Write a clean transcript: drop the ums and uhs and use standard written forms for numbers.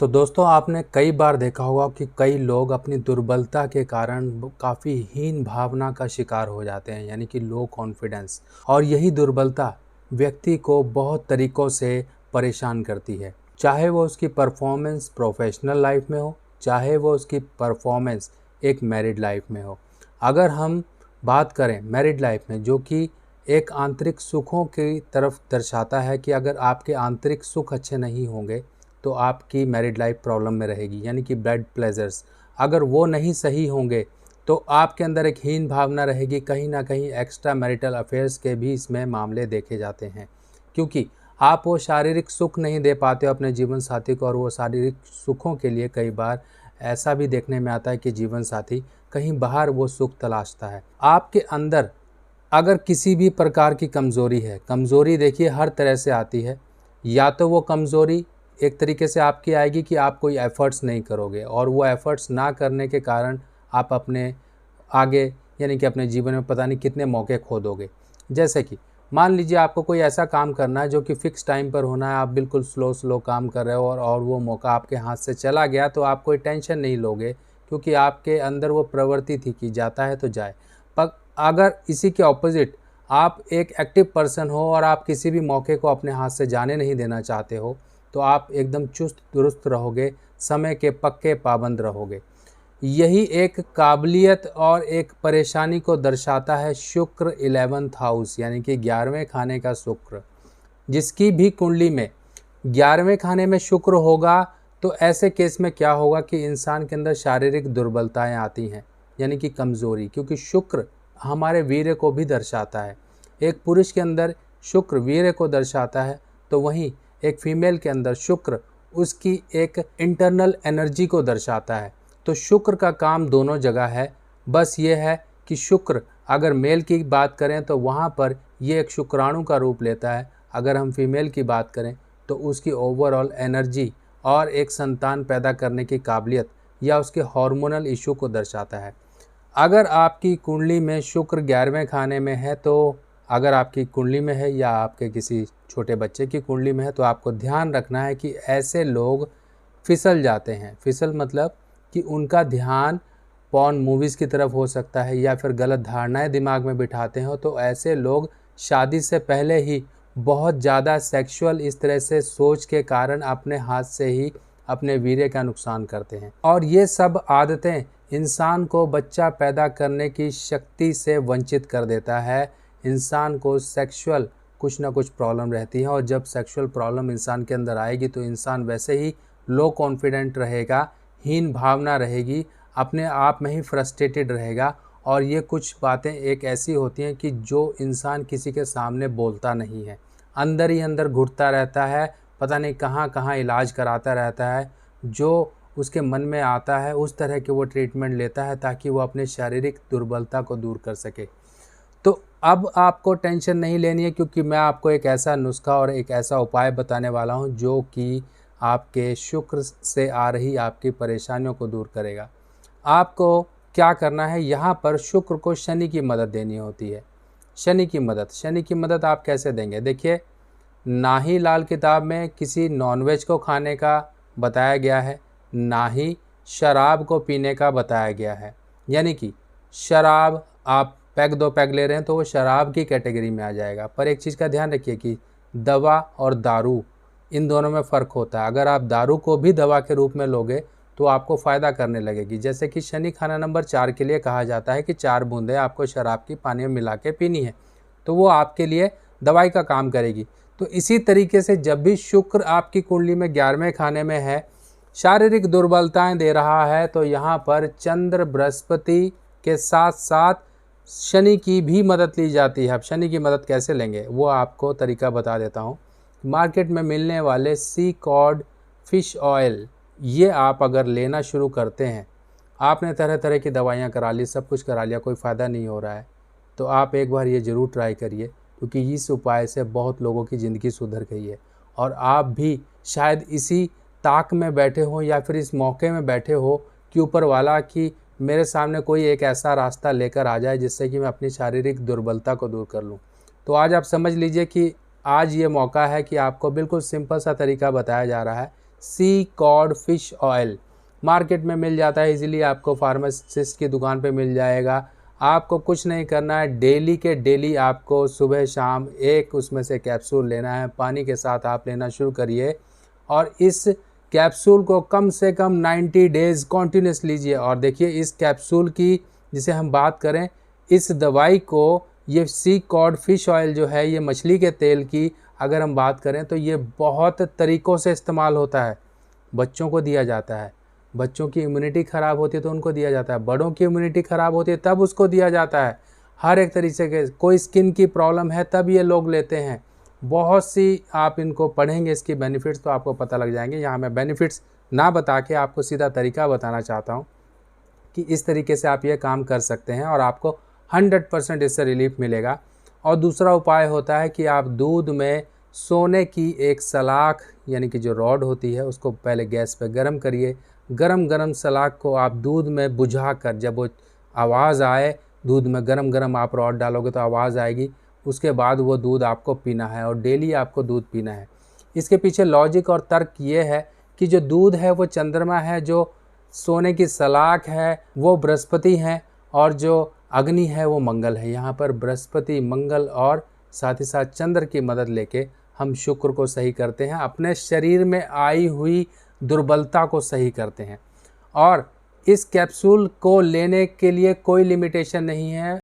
तो दोस्तों आपने कई बार देखा होगा कि कई लोग अपनी दुर्बलता के कारण काफ़ी हीन भावना का शिकार हो जाते हैं, यानी कि लो कॉन्फिडेंस। और यही दुर्बलता व्यक्ति को बहुत तरीक़ों से परेशान करती है, चाहे वो उसकी परफॉर्मेंस प्रोफेशनल लाइफ में हो, चाहे वो उसकी परफॉर्मेंस एक मैरिड लाइफ में हो। अगर हम बात करें मैरिड लाइफ में, जो कि एक आंतरिक सुखों की तरफ दर्शाता है कि अगर आपके आंतरिक सुख अच्छे नहीं होंगे तो आपकी मैरिड लाइफ प्रॉब्लम में रहेगी, यानी कि ब्लड प्लेजर्स अगर वो नहीं सही होंगे तो आपके अंदर एक हीन भावना रहेगी। कहीं ना कहीं एक्स्ट्रा मैरिटल अफेयर्स के भी इसमें मामले देखे जाते हैं, क्योंकि आप वो शारीरिक सुख नहीं दे पाते हो अपने जीवन साथी को, और वो शारीरिक सुखों के लिए कई बार ऐसा भी देखने में आता है कि जीवन साथी कहीं बाहर वो सुख तलाशता है। आपके अंदर अगर किसी भी प्रकार की कमज़ोरी है, कमज़ोरी देखिए हर तरह से आती है। या तो वो कमज़ोरी एक तरीके से आपकी आएगी कि आप कोई एफ़र्ट्स नहीं करोगे, और वो एफ़र्ट्स ना करने के कारण आप अपने आगे यानी कि अपने जीवन में पता नहीं कितने मौके खो दोगे। जैसे कि मान लीजिए आपको कोई ऐसा काम करना है जो कि फ़िक्स टाइम पर होना है, आप बिल्कुल स्लो काम कर रहे हो और वो मौका आपके हाथ से चला गया तो आप कोई टेंशन नहीं लोगे, क्योंकि आपके अंदर वो प्रवृत्ति थी कि जाता है तो जाए। पर अगर इसी के ऑपोज़िट आप एक एक्टिव पर्सन हो और आप किसी भी मौके को अपने हाथ से जाने नहीं देना चाहते हो, तो आप एकदम चुस्त दुरुस्त रहोगे, समय के पक्के पाबंद रहोगे। यही एक काबिलियत और एक परेशानी को दर्शाता है शुक्र 11th हाउस, यानी कि 11वें खाने का शुक्र। जिसकी भी कुंडली में 11वें खाने में शुक्र होगा तो ऐसे केस में क्या होगा कि इंसान के अंदर शारीरिक दुर्बलताएं आती हैं, यानी कि कमज़ोरी, क्योंकि शुक्र हमारे वीर्य को भी दर्शाता है। एक पुरुष के अंदर शुक्र वीर्य को दर्शाता है, तो वहीं एक फीमेल के अंदर शुक्र उसकी एक इंटरनल एनर्जी को दर्शाता है। तो शुक्र का काम दोनों जगह है, बस ये है कि शुक्र अगर मेल की बात करें तो वहाँ पर ये एक शुक्राणु का रूप लेता है, अगर हम फीमेल की बात करें तो उसकी ओवरऑल एनर्जी और एक संतान पैदा करने की काबिलियत या उसके हार्मोनल इशू को दर्शाता है। अगर आपकी कुंडली में शुक्र 11वें खाने में है, तो अगर आपकी कुंडली में है या आपके किसी छोटे बच्चे की कुंडली में है, तो आपको ध्यान रखना है कि ऐसे लोग फिसल जाते हैं। फिसल मतलब कि उनका ध्यान पॉर्न मूवीज़ की तरफ हो सकता है या फिर गलत धारणाएं दिमाग में बिठाते हो। तो ऐसे लोग शादी से पहले ही बहुत ज़्यादा सेक्सुअल इस तरह से सोच के कारण अपने हाथ से ही अपने वीर्य का नुकसान करते हैं, और ये सब आदतें इंसान को बच्चा पैदा करने की शक्ति से वंचित कर देता है। इंसान को सेक्सुअल कुछ ना कुछ प्रॉब्लम रहती है, और जब सेक्सुअल प्रॉब्लम इंसान के अंदर आएगी तो इंसान वैसे ही लो कॉन्फिडेंट रहेगा, हीन भावना रहेगी, अपने आप में ही फ्रस्ट्रेटेड रहेगा। और ये कुछ बातें एक ऐसी होती हैं कि जो इंसान किसी के सामने बोलता नहीं है, अंदर ही अंदर घुटता रहता है, पता नहीं कहाँ कहाँ इलाज कराता रहता है। जो उसके मन में आता है उस तरह के वो ट्रीटमेंट लेता है ताकि वो अपने शारीरिक दुर्बलता को दूर कर सके। तो अब आपको टेंशन नहीं लेनी है, क्योंकि मैं आपको एक ऐसा नुस्खा और एक ऐसा उपाय बताने वाला हूं जो कि आपके शुक्र से आ रही आपकी परेशानियों को दूर करेगा। आपको क्या करना है, यहाँ पर शुक्र को शनि की मदद देनी होती है। शनि की मदद आप कैसे देंगे? देखिए, ना ही लाल किताब में किसी नॉनवेज को खाने का बताया गया है, ना ही शराब को पीने का बताया गया है। यानी कि शराब आप पैग 2 पैग ले रहे हैं तो वो शराब की कैटेगरी में आ जाएगा। पर एक चीज़ का ध्यान रखिए कि दवा और दारू, इन दोनों में फ़र्क होता है। अगर आप दारू को भी दवा के रूप में लोगे तो आपको फ़ायदा करने लगेगी। जैसे कि शनि खाना नंबर 4 के लिए कहा जाता है कि 4 बूंदें आपको शराब की पानी में मिला के पीनी है, तो वो आपके लिए दवाई का काम करेगी। तो इसी तरीके से जब भी शुक्र आपकी कुंडली में 11वें खाने में है, शारीरिक दुर्बलताएं दे रहा है, तो यहाँ पर चंद्र बृहस्पति के साथ साथ शनि की भी मदद ली जाती है। अब शनि की मदद कैसे लेंगे वो आपको तरीका बता देता हूँ। मार्केट में मिलने वाले सी कॉड फिश ऑयल, ये आप अगर लेना शुरू करते हैं, आपने तरह तरह की दवाइयाँ करा ली, सब कुछ करा लिया, कोई फ़ायदा नहीं हो रहा है, तो आप एक बार ये ज़रूर ट्राई करिए, क्योंकि इस उपाय से बहुत लोगों की ज़िंदगी सुधर गई है। और आप भी शायद इसी ताक में बैठे हो या फिर इस मौके में बैठे हो कि ऊपर वाला कि मेरे सामने कोई एक ऐसा रास्ता लेकर आ जाए जिससे कि मैं अपनी शारीरिक दुर्बलता को दूर कर लूँ। तो आज आप समझ लीजिए कि आज ये मौका है कि आपको बिल्कुल सिंपल सा तरीका बताया जा रहा है सी कॉड फिश ऑयल। मार्केट में मिल जाता है इजीली, आपको फार्मासिस्ट की दुकान पे मिल जाएगा। आपको कुछ नहीं करना है, डेली के डेली आपको सुबह शाम एक उसमें से कैप्सूल लेना है, पानी के साथ आप लेना शुरू करिए और इस कैप्सूल को कम से कम 90 डेज़ कॉन्टिन्यूस लीजिए। और देखिए इस कैप्सूल की जिसे हम बात करें, इस दवाई को, ये सी कॉड फिश ऑयल जो है, ये मछली के तेल की अगर हम बात करें तो ये बहुत तरीक़ों से इस्तेमाल होता है। बच्चों को दिया जाता है, बच्चों की इम्यूनिटी ख़राब होती है तो उनको दिया जाता है, बड़ों की इम्यूनिटी ख़राब होती है तब उसको दिया जाता है। हर एक तरीके के, कोई स्किन की प्रॉब्लम है तब ये लोग लेते हैं। बहुत सी आप इनको पढ़ेंगे इसकी बेनिफिट्स तो आपको पता लग जाएंगे। यहाँ मैं बेनिफिट्स ना बता के आपको सीधा तरीका बताना चाहता हूँ कि इस तरीके से आप ये काम कर सकते हैं और आपको 100% इससे रिलीफ मिलेगा। और दूसरा उपाय होता है कि आप दूध में सोने की एक सलाख, यानी कि जो रॉड होती है, उसको पहले गैस पे गरम करिए। गरम सलाख को आप दूध में बुझा कर, जब वो आवाज़ आए, दूध में गरम आप रॉड डालोगे तो आवाज़ आएगी, उसके बाद वो दूध आपको पीना है और डेली आपको दूध पीना है। इसके पीछे लॉजिक और तर्क ये है कि जो दूध है वो चंद्रमा है, जो सोने की सलाख है वो बृहस्पति हैं और जो अग्नि है वो मंगल है। यहाँ पर बृहस्पति, मंगल और साथ ही साथ चंद्र की मदद लेके हम शुक्र को सही करते हैं, अपने शरीर में आई हुई दुर्बलता को सही करते हैं। और इस कैप्सूल को लेने के लिए कोई लिमिटेशन नहीं है।